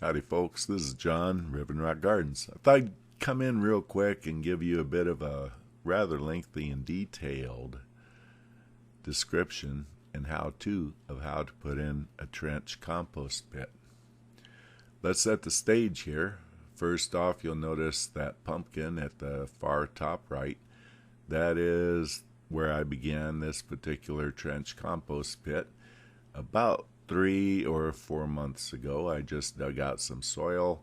Howdy folks, this is John, Ribbon Rock Gardens. I thought I'd come in real quick and give you a bit of a rather lengthy and detailed description and how-to of how to put in a trench compost pit. Let's set the stage here. First off, you'll notice that pumpkin at the far top right. That is where I began this particular trench compost pit about 3 or 4 months ago. I just dug out some soil,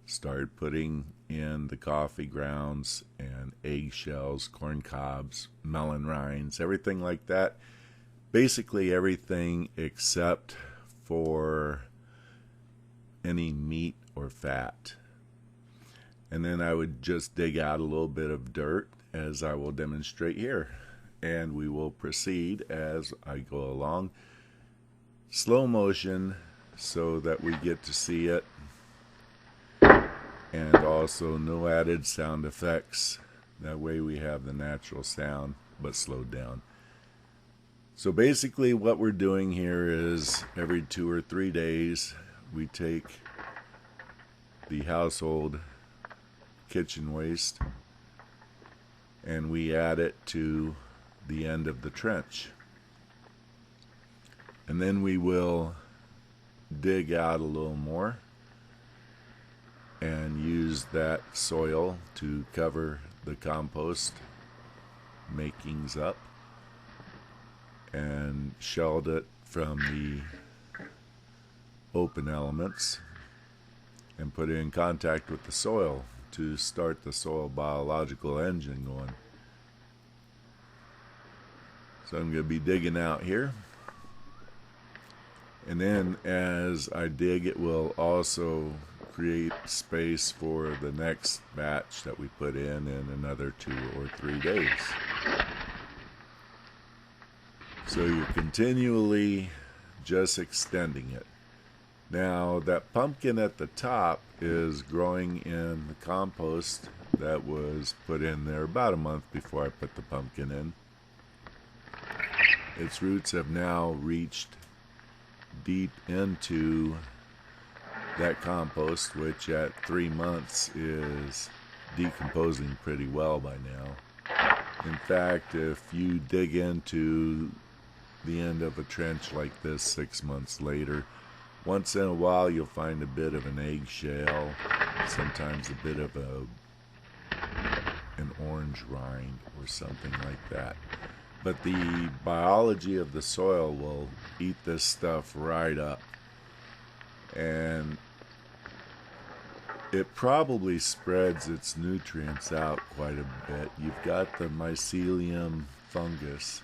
started putting in the coffee grounds and eggshells, corn cobs, melon rinds, everything like that. Basically everything except for any meat or fat. And then I would just dig out a little bit of dirt, as I will demonstrate here. And we will proceed as I go along. Slow motion so that we get to see it, and also no added sound effects. That way we have the natural sound but slowed down. So basically what we're doing here is every 2 or 3 days we take the household kitchen waste and we add it to the end of the trench. And then we will dig out a little more and use that soil to cover the compost makings up and shield it from the open elements and put it in contact with the soil to start the soil biological engine going. So I'm going to be digging out here. And then as I dig, it will also create space for the next batch that we put in another 2 or 3 days. So you're continually just extending it. Now that pumpkin at the top is growing in the compost that was put in there about a month before I put the pumpkin in. Its roots have now reached deep into that compost, which at 3 months is decomposing pretty well by now. In fact, if you dig into the end of a trench like this 6 months later, once in a while you'll find a bit of an eggshell, sometimes a bit of an orange rind or something like that. But the biology of the soil will eat this stuff right up. And it probably spreads its nutrients out quite a bit. You've got the mycelium fungus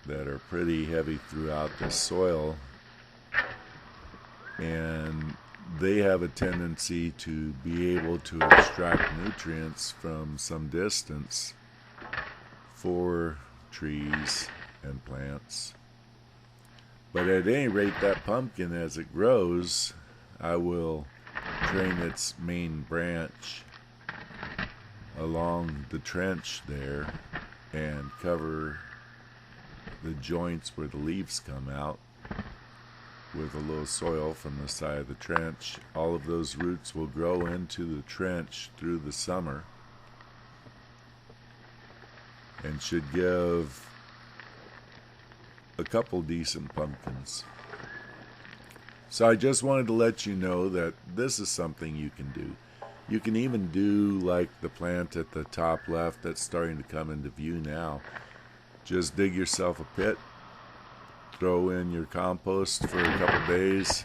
that are pretty heavy throughout the soil. And they have a tendency to be able to extract nutrients from some distance for trees and plants. But at any rate, that pumpkin, as it grows, I will drain its main branch along the trench there and cover the joints where the leaves come out with a little soil from the side of the trench. All of those roots will grow into the trench through the summer and should give a couple decent pumpkins. So I just wanted to let you know that this is something you can do. You can even do like the plant at the top left that's starting to come into view now. Just dig yourself a pit, throw in your compost for a couple days.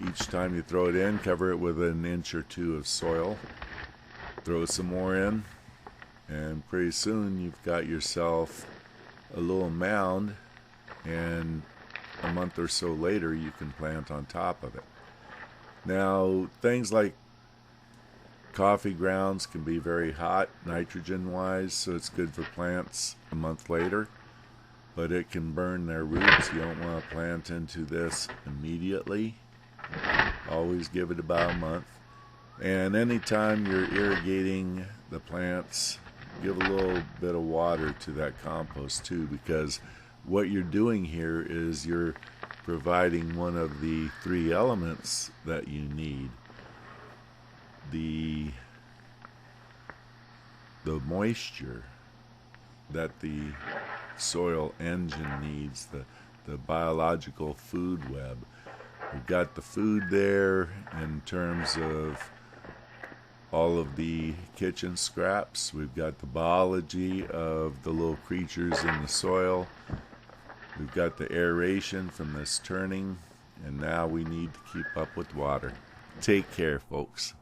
Each time you throw it in, cover it with 1 inch or 2 of soil. Throw some more in, and pretty soon you've got yourself a little mound, and a month or so later you can plant on top of it. Now, things like coffee grounds can be very hot nitrogen wise, so it's good for plants a month later, but it can burn their roots. You don't want to plant into this immediately. Always give it about a month. And anytime you're irrigating the plants, give a little bit of water to that compost too, because what you're doing here is you're providing one of the three elements that you need. The moisture that the soil engine needs, the biological food web. We've got the food there in terms of all of the kitchen scraps. We've got the biology of the little creatures in the soil. We've got the aeration from this turning, and now we need to keep up with water. Take care, folks.